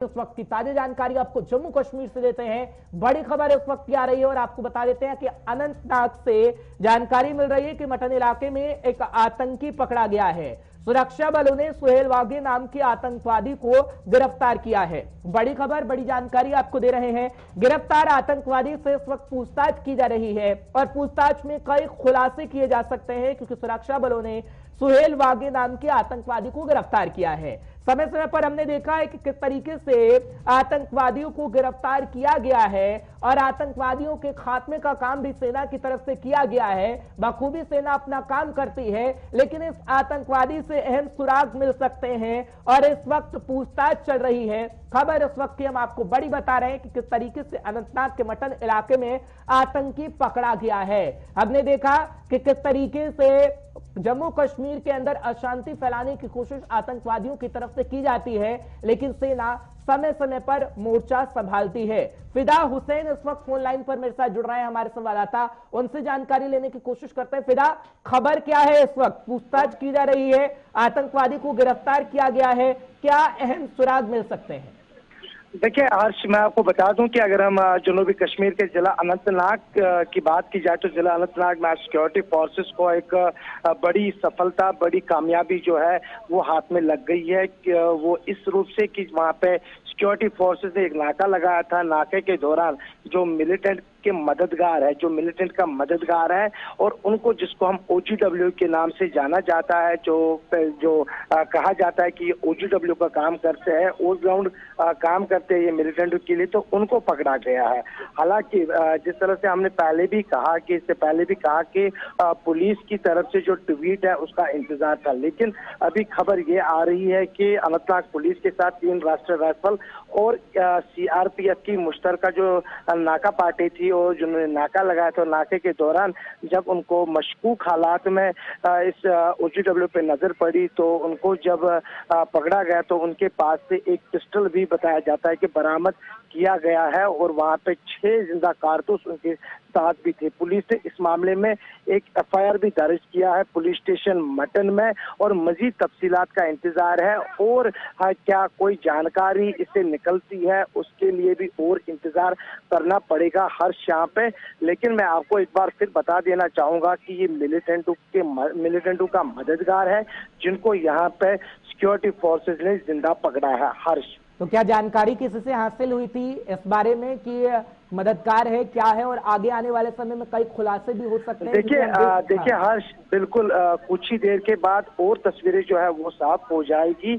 इस वक्त की ताजा जानकारी आपको जम्मू कश्मीर से देते हैं। बड़ी खबर इस वक्त की आ रही है और आपको बता देते हैं कि अनंतनाग से जानकारी मिल रही है कि मटन इलाके में एक आतंकी पकड़ा गया है। सुरक्षा बलों ने सुहेल वागे नाम के आतंकवादी को गिरफ्तार किया है। बड़ी खबर, बड़ी जानकारी आपको दे रहे हैं। गिरफ्तार आतंकवादी से इस वक्त पूछताछ की जा रही है और पूछताछ में कई खुलासे किए जा सकते हैं क्योंकि सुरक्षा बलों ने सुहेल वागे नाम के आतंकवादी को गिरफ्तार किया है। समय समय पर हमने देखा है कि किस तरीके से आतंकवादियों को गिरफ्तार किया गया है और आतंकवादियों के खात्मे का काम भी सेना की तरफ से किया गया है। बखूबी सेना अपना काम करती है, लेकिन इस आतंकवादी से अहम सुराग मिल सकते हैं और इस वक्त पूछताछ चल रही है। खबर इस वक्त की हम आपको बड़ी बता रहे हैं कि किस तरीके से अनंतनाग के मटन इलाके में आतंकी पकड़ा गया है। हमने देखा कि किस तरीके से जम्मू कश्मीर के अंदर अशांति फैलाने की कोशिश आतंकवादियों की तरफ से की जाती है, लेकिन सेना समय समय पर मोर्चा संभालती है। फिदा हुसैन इस वक्त फोन लाइन पर मेरे साथ जुड़ रहे हैं, हमारे संवाददाता, उनसे जानकारी लेने की कोशिश करते हैं। फिदा, खबर क्या है? इस वक्त पूछताछ की जा रही है, आतंकवादी को गिरफ्तार किया गया है, क्या अहम सुराग मिल सकते हैं? देखिए हर्ष, मैं आपको बता दूं कि अगर हम जनूबी कश्मीर के जिला अनंतनाग की बात की जाए तो जिला अनंतनाग में सिक्योरिटी फोर्सेस को एक बड़ी सफलता, बड़ी कामयाबी जो है वो हाथ में लग गई है। वो इस रूप से कि वहां पे सिक्योरिटी फोर्सेस ने एक नाका लगाया था। नाके के दौरान जो मिलिटेंट के मददगार है, जो मिलिटेंट का मददगार है और उनको जिसको हम OGW के नाम से जाना जाता है, जो कहा जाता है कि OGW का काम करते हैं, ऑल ग्राउंड काम करते हैं ये मिलिटेंट के लिए, तो उनको पकड़ा गया है। हालांकि जिस तरह से हमने पहले भी कहा कि इससे पहले भी कहा कि पुलिस की तरफ से जो ट्वीट है उसका इंतजार था, लेकिन अभी खबर ये आ रही है कि अनंतनाग पुलिस के साथ 3 राष्ट्रीय राइफल और CRPF की मुश्तरका जो नाका पार्टी थी और जिन्होंने नाका लगाया था, नाके के दौरान जब उनको मशकूक हालात में इस OGW पे नजर पड़ी तो उनको जब पकड़ा गया तो उनके पास से एक पिस्टल भी बताया जाता है कि बरामद किया गया है और वहां पे 6 जिंदा कारतूस उनके साथ भी थे। पुलिस ने इस मामले में एक FIR भी दर्ज किया है पुलिस स्टेशन मटन में और मजीद तफसीलात का इंतजार है और क्या कोई जानकारी इससे निकलती है उसके लिए भी और इंतजार करना पड़ेगा हर शाम पे। लेकिन मैं आपको एक बार फिर बता देना चाहूंगा कि ये मिलिटेंटों का मददगार है जिनको यहाँ पे सिक्योरिटी फोर्सेस ने जिंदा पकड़ा है। हर्ष, तो क्या जानकारी किसी से हासिल हुई थी इस बारे में कि मददगार है, क्या है, और आगे आने वाले समय में कई खुलासे भी हो सकते हैं? देखिए हर्ष, बिल्कुल कुछ ही देर के बाद और तस्वीरें जो है वो साफ हो जाएगी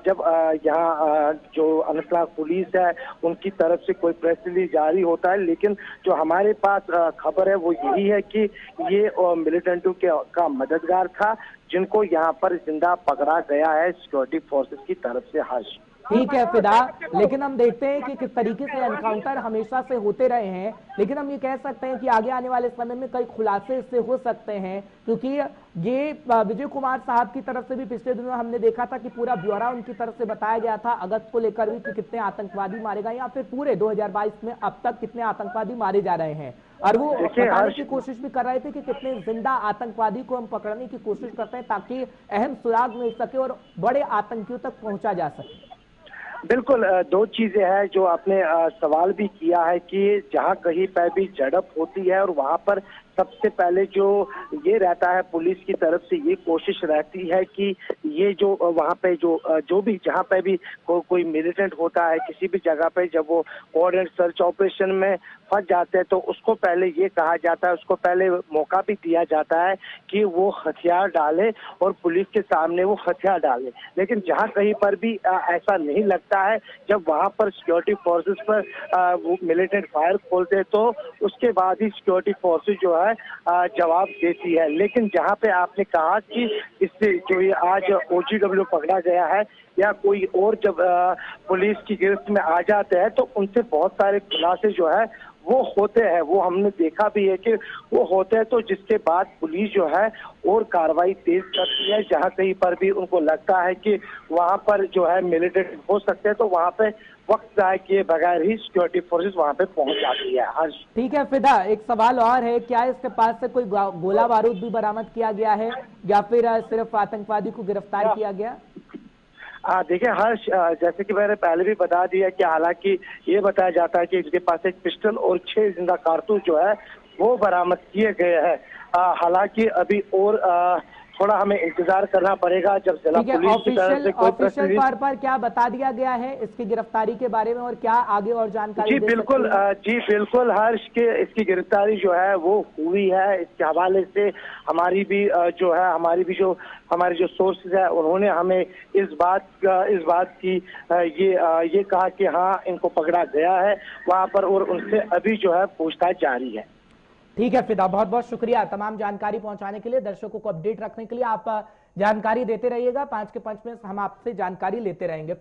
जब यहाँ जो अनंतनाग पुलिस है उनकी तरफ से कोई प्रेस रिलीज जारी होता है। लेकिन जो हमारे पास खबर है वो यही है कि ये मिलिटेंटों का मददगार था जिनको यहाँ पर जिंदा पकड़ा गया है सिक्योरिटी फोर्सेस की तरफ से। हर्ष, ठीक है फिदा, लेकिन हम देखते हैं कि किस तरीके से एनकाउंटर हमेशा से होते रहे हैं, लेकिन हम ये कह सकते हैं कि आगे आने वाले समय में कई खुलासे इससे हो सकते हैं क्योंकि ये विजय कुमार साहब की तरफ से भी पिछले दिनों हमने देखा था कि पूरा ब्यौरा उनकी तरफ से बताया गया था अगस्त को लेकर भी कि कितने आतंकवादी मारे गए या फिर पूरे 2022 में अब तक कितने आतंकवादी मारे जा रहे हैं और वो बताने की कोशिश भी कर रहे थे कि कितने जिंदा आतंकवादी को हम पकड़ने की कोशिश करते हैं ताकि अहम सुराग मिल सके और बड़े आतंकियों तक पहुंचा जा सके। बिल्कुल, 2 चीजें हैं जो आपने सवाल भी किया है कि जहां कहीं पर भी झड़प होती है और वहां पर सबसे पहले जो ये रहता है पुलिस की तरफ से ये कोशिश रहती है कि ये जो वहां पे जो भी जहां पे भी कोई मिलिटेंट होता है किसी भी जगह पे, जब वो कोऑर्डिनेट सर्च ऑपरेशन में फंस जाते हैं तो उसको पहले ये कहा जाता है, उसको पहले मौका भी दिया जाता है कि वो हथियार डाले और पुलिस के सामने वो हथियार डाले। लेकिन जहां कहीं पर भी ऐसा नहीं लगता है, जब वहां पर सिक्योरिटी फोर्सेस पर वो मिलिटेंट फायर खोलते हैं तो उसके बाद ही सिक्योरिटी फोर्सेस जो है जवाब देती है। लेकिन जहां पे आपने कहा कि इससे जो ये आज OGW पकड़ा गया है या कोई और जब पुलिस की गिरफ्त में आ जाते हैं तो उनसे बहुत सारे खुलासे जो है वो होते हैं, वो हमने देखा भी है कि वो होते हैं, तो जिसके बाद पुलिस जो है और कार्रवाई तेज करती है। जहां कहीं पर भी उनको लगता है कि वहां पर जो है मिलिटेंट हो सकते हैं तो वहां पे वक्त जाए किए बगैर ही सिक्योरिटी फोर्सेस वहां पे पहुंच जाती है। हर्ष, ठीक है फिदा, एक सवाल और है, क्या इसके पास से कोई गोला बारूद भी बरामद किया गया है या फिर सिर्फ आतंकवादी को गिरफ्तार किया गया? देखिए हर्ष, जैसे कि मैंने पहले भी बता दिया कि हालांकि ये बताया जाता है कि इसके पास एक पिस्टल और 6 जिंदा कारतूस जो है वो बरामद किए गए हैं। हालांकि अभी और थोड़ा हमें इंतजार करना पड़ेगा जब जिला ठीक है, पुलिस की तरफ से कोई ऑफिशियल तौर पर क्या बता दिया गया है इसकी गिरफ्तारी के बारे में और क्या आगे और जानकारी दे सकते हैं? जी बिल्कुल हर्ष के इसकी गिरफ्तारी जो है वो हुई है। इसके हवाले से हमारी भी हमारे जो सोर्सेज है उन्होंने हमें इस बात की ये कहा कि हाँ इनको पकड़ा गया है वहां पर और उनसे अभी जो है पूछताछ जारी है। ठीक है फिदा, बहुत बहुत शुक्रिया तमाम जानकारी पहुंचाने के लिए, दर्शकों को अपडेट रखने के लिए। आप जानकारी देते रहिएगा, 5 के 5 में हम आपसे जानकारी लेते रहेंगे।